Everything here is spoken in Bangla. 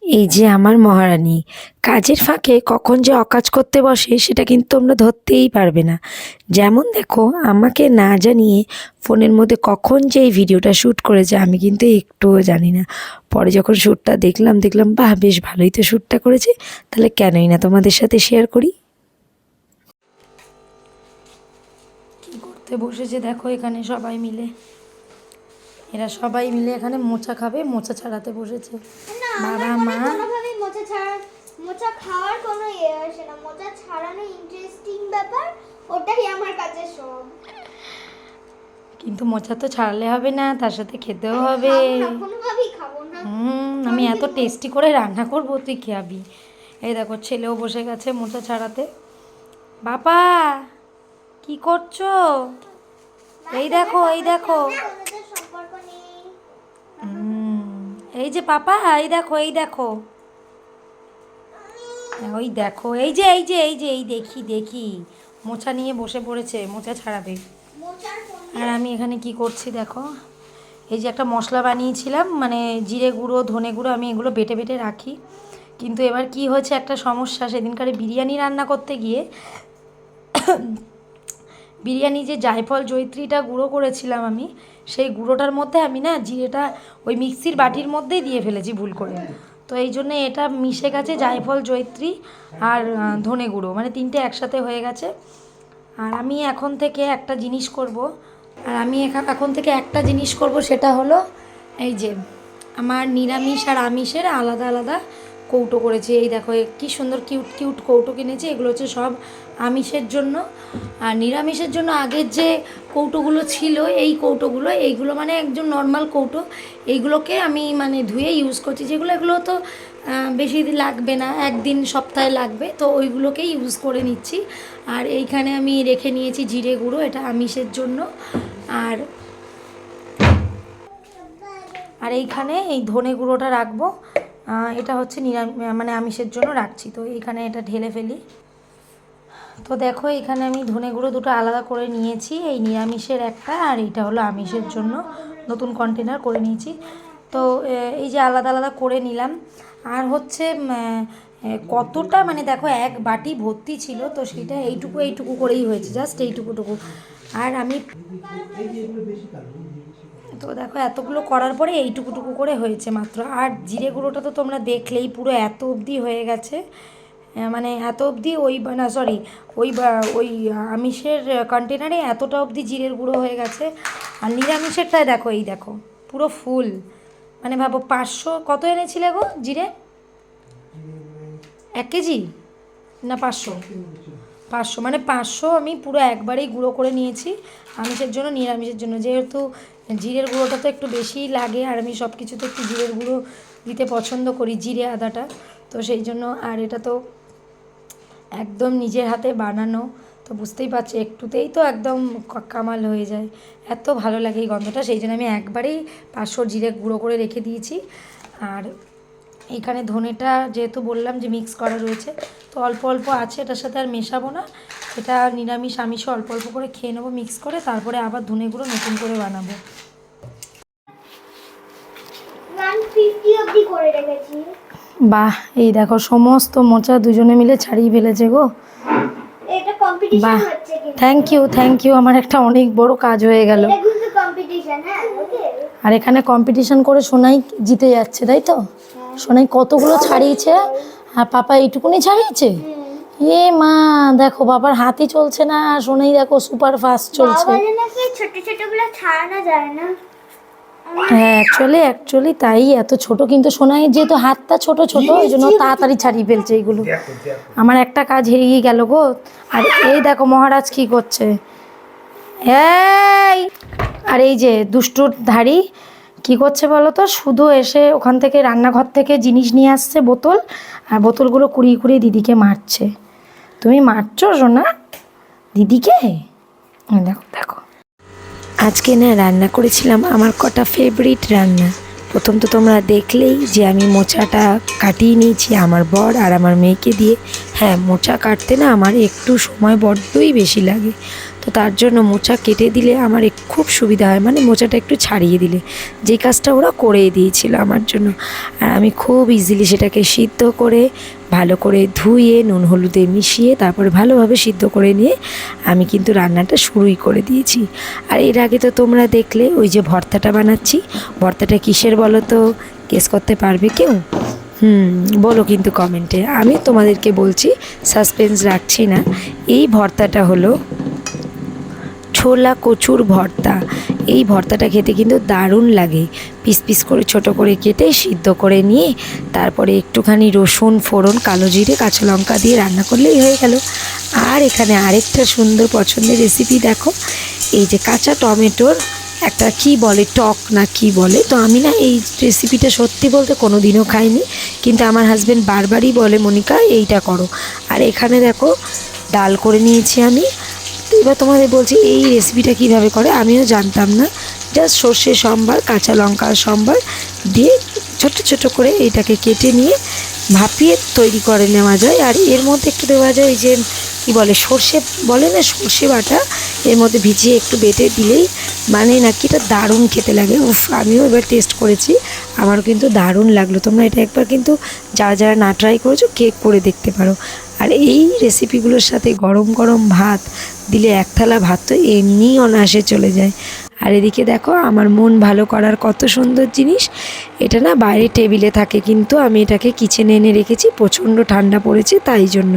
এই যে আমার মহারানী, কাজের ফাঁকে কখন যে অকাজ করতে বসে সেটা কিন্তু তোমরা ধরতেই পারবে না। যেমন দেখো, আমাকে না জানিয়ে ফোনের মধ্যে কখন যে এই ভিডিওটা শ্যুট করেছে আমি কিন্তু একটুও জানি না। পরে যখন শ্যুটটা দেখলাম বাহ, বেশ ভালোই তো শ্যুটটা করেছে, তাহলে কেনই না তোমাদের সাথে শেয়ার করি। কী করতে বসেছে দেখো এখানে সবাই মিলে, এরা সবাই মিলে এখানে মোচা খাবে, মোচা ছাড়াতে বসেছে। বাবা মা কোনোভাবেই মোচা খাওয়ার কোনো আসে না। মোচা ছাড়ানো ইন্টারেস্টিং ব্যাপার, ওটাই আমার কাছে সব। কিন্তু মোচা তো ছাড়লে হবে না, তার সাথে খেতেও হবে। কোনোভাবেই খাবো না। আমি এত টেস্টি করে রান্না করবো, তুই খাবি। এই দেখো ছেলেও বসে গেছে মোচা ছাড়াতে। বাবা কি করছো? এই দেখো এই দেখো, সম্পর্ক নেই। এই যে পাপা, এই দেখো এই দেখো, ওই দেখো, এই যে এই যে এই যে এই দেখি দেখি মোচা নিয়ে বসে পড়েছে, মোচা ছাড়াবে। আর আমি এখানে কি করছি দেখো, এই যে একটা মশলা বানিয়েছিলাম, মানে জিরে গুঁড়ো ধনে গুঁড়ো, আমি এগুলো বেটে বেটে রাখি। কিন্তু এবার কি হয়েছে, একটা সমস্যা, সেদিনকারে বিরিয়ানি রান্না করতে গিয়ে বিরিয়ানি যে জায়ফল জয়িত্রীটা গুঁড়ো করেছিলাম আমি, সেই গুঁড়োটার মধ্যে আমি না জিরেটা ওই মিক্সির বাটির মধ্যেই দিয়ে ফেলেছি ভুল করে। তো এই জন্যে এটা মিশে গেছে, জায়ফল জয়িত্রী আর ধনে গুঁড়ো, মানে তিনটে একসাথে হয়ে গেছে। আর আমি এখন থেকে একটা জিনিস করব, সেটা হলো এই যে আমার নিরামিষ আর আমিষের আলাদা আলাদা কৌটো করেছি। এই দেখো কি সুন্দর কিউট কিউট কৌটো কিনেছি, এগুলো হচ্ছে সব আমিষের জন্য। আর নিরামিষের জন্য আগের যে কৌটোগুলো ছিল, এই কৌটোগুলো, এইগুলো মানে একদম নর্মাল কৌটো, এইগুলোকে আমি মানে ধুয়ে ইউজ করছি। এগুলো তো বেশি দিন লাগবে না, একদিন সপ্তাহে লাগবে, তো ওইগুলোকেই ইউজ করে নিচ্ছি। আর এইখানে আমি রেখে নিয়েছি জিরে গুঁড়ো, এটা আমিষের জন্য। আর আর এইখানে এই ধনে গুঁড়োটা রাখবো, এটা হচ্ছে মানে আমিষের জন্য রাখছি। তো এইখানে এটা ঢেলে ফেলি। তো দেখো এখানে আমি ধনে গুঁড়ো দুটো আলাদা করে নিয়েছি, এই নিরামিষের একটা আর এইটা হলো আমিষের জন্য, নতুন কন্টেনার করে নিয়েছি। তো এই যে আলাদা আলাদা করে নিলাম। আর হচ্ছে কতটা, মানে দেখো এক বাটি ভর্তি ছিল, তো সেটা এইটুকু করেই হয়েছে, জাস্ট এইটুকু। আর আমি তো দেখো এতগুলো করার পরে এইটুকু করে হয়েছে মাত্র। আর জিরে গুঁড়োটা তো তোমরা দেখলেই, পুরো এত অবধি হয়ে গেছে, মানে এত অবধি ওই না সরি ওই আমিষের কন্টেনারে এতটা অবধি জিরের গুঁড়ো হয়ে গেছে। আর নিরামিষেরটায় দেখো, এই দেখো পুরো ফুল, মানে ভাবো 500 কত এনেছিলে গো জিরে? 1 কেজি না 500 মানে 500 আমি পুরো একবারেই গুঁড়ো করে নিয়েছি, আমিষের জন্য নিরামিষের জন্য। যেহেতু জিরের গুঁড়োটা তো একটু বেশিই লাগে, আর আমি সব কিছুতে একটু জিরের গুঁড়ো দিতে পছন্দ করি, জিরে আদাটা, তো সেই জন্য। আর এটা তো একদম নিজের হাতে বানানো, তো বুঝতেই পারছি একটুতেই তো একদম কামাল হয়ে যায়, এত ভালো লাগে এই গন্ধটা। সেই জন্য আমি একবারেই 500 জিরে গুঁড়ো করে রেখে দিয়েছি। আর এইখানে ধনেটা যেহেতু বললাম যে মিক্স করা রয়েছে, তো অল্প অল্প আছে, এটার সাথে আর মেশাবো না, এটা নিরামিষ আমিষও অল্প অল্প করে খেয়ে নেবো মিক্স করে, তারপরে আবার ধনে গুঁড়ো নতুন করে বানাবো। 150 অবধি করে রেখেছি। বাহ, এই দেখো সমস্ত মোচা দুজনে মিলে ছাড়িয়ে ফেলেছে গো। এটা কম্পিটিশন হচ্ছে কি? থ্যাংক ইউ, আমার একটা অনেক বড় কাজ হয়ে গেল। এটা কিন্তু কম্পিটিশন, হ্যাঁ ওকে। আর এখানে কম্পিটিশন করে সোনাই জিতে যাচ্ছে, তাই তো? সোনাই কতগুলো ছাড়িয়েছে, আর পাপা এইটুকুনি ছাড়িয়েছে। এ মা, দেখো বাবার হাতই চলছে না, আর সোনাই দেখো সুপার ফাস্ট চলছে। ছোট ছোটগুলো ছাড়ানো যায় না। হ্যাঁ অ্যাকচুয়ালি তাই, এত ছোট, কিন্তু সোনাই যেহেতু হাতটা ছোট ওই জন্য তাড়াতাড়ি ছাড়িয়ে ফেলছে এইগুলো। আমার একটা কাজ হেরিয়ে গেল গো। আর এই দেখো মহারাজ কি করছে, এই আর এই যে দুষ্টুর ধাড়ি কি করছে বলো তো, শুধু এসে ওখান থেকে রান্নাঘর থেকে জিনিস নিয়ে আসছে, বোতল, আর বোতলগুলো কুড়িয়ে দিদিকে মারছে। তুমি মারছো সোনা দিদিকে? দেখো দেখো, আজকে না রান্না করেছিলাম আমার কটা ফেভারিট রান্না। প্রথম তো তোমরা দেখলেই যে আমি মোচাটা কাটিয়ে নিয়েছি আমার বর আর আমার মেয়েকে দিয়ে। হ্যাঁ, মোচা কাটতে না আমার একটু সময় বড্ডই বেশি লাগে, তো তার জন্য মোচা কেটে দিলে আমার খুব সুবিধা হয়, মানে মোচাটা একটু ছাড়িয়ে দিলে, যে কাজটা ওরা করেই দিয়েছিল আমার জন্য। আর আমি খুব ইজিলি সেটাকে সিদ্ধ করে ভালো করে ধুয়ে নুন হলুদে মিশিয়ে তারপরে ভালোভাবে সিদ্ধ করে নিয়ে আমি কিন্তু রান্নাটা শুরুই করে দিয়েছি। আর এর আগে তো তোমরা দেখলে ওই যে ভর্তাটা বানাচ্ছি, ভর্তাটা কিসের বলো তো, গেস করতে পারবে কেউ? বলো কিন্তু কমেন্টে, আমি তোমাদেরকে বলছি, সাসপেন্স রাখছি না। এই ভর্তাটা হলো ছোলা কচুর ভর্তা। এই ভর্তাটা খেতে কিন্তু দারুণ লাগে। পিস পিস করে ছোট করে কেটে সিদ্ধ করে নিয়ে তারপরে একটুখানি রসুন ফোড়ন কালো জিরে কাঁচা লঙ্কা দিয়ে রান্না করলেই হয়ে গেল। আর এখানে আরেকটা সুন্দর পছন্দের রেসিপি দেখো, এই যে কাঁচা টমেটোর একটা কি বলে, টক না কি বলে, তো আমি না এই রেসিপিটা সত্যি বলতে কোনো দিনও খাইনি, কিন্তু আমার হাজব্যান্ড বারবারই বলে মনিকা এইটা করো। আর এখানে দেখো ডাল করে নিয়েছি আমি। তো এবার তোমাদের বলছি এই রেসিপিটা কীভাবে করে, আমিও জানতাম না। জাস্ট সর্ষে সম্বার কাঁচা লঙ্কা সম্বার দিয়ে ছোট ছোট করে এইটাকে কেটে নিয়ে ভাপিয়ে তৈরি করে নেওয়া যায়। আর এর মধ্যে একটু দেওয়া যায় ওই যে কী বলে, সর্ষে বলে না, সর্ষে বাটা এর মধ্যে ভিজিয়ে একটু বেটে দিলেই মানে নাকি এটা দারুণ খেতে লাগে। উফ, আমিও এবার টেস্ট করেছি, আমারও কিন্তু দারুণ লাগলো। তোমরা এটা একবার কিন্তু যারা যারা না ট্রাই করেছো কেক করে দেখতে পারো। আর এই রেসিপিগুলোর সাথে গরম গরম ভাত দিলে এক থালা ভাত তো এমনিই অনায়াসে চলে যায়। আর এদিকে দেখো আমার মন ভালো করার কত সুন্দর জিনিস, এটা না বাইরে টেবিলে থাকে, কিন্তু আমি এটাকে কিচেনে এনে রেখেছি, প্রচণ্ড ঠান্ডা পড়েছে তাই জন্য।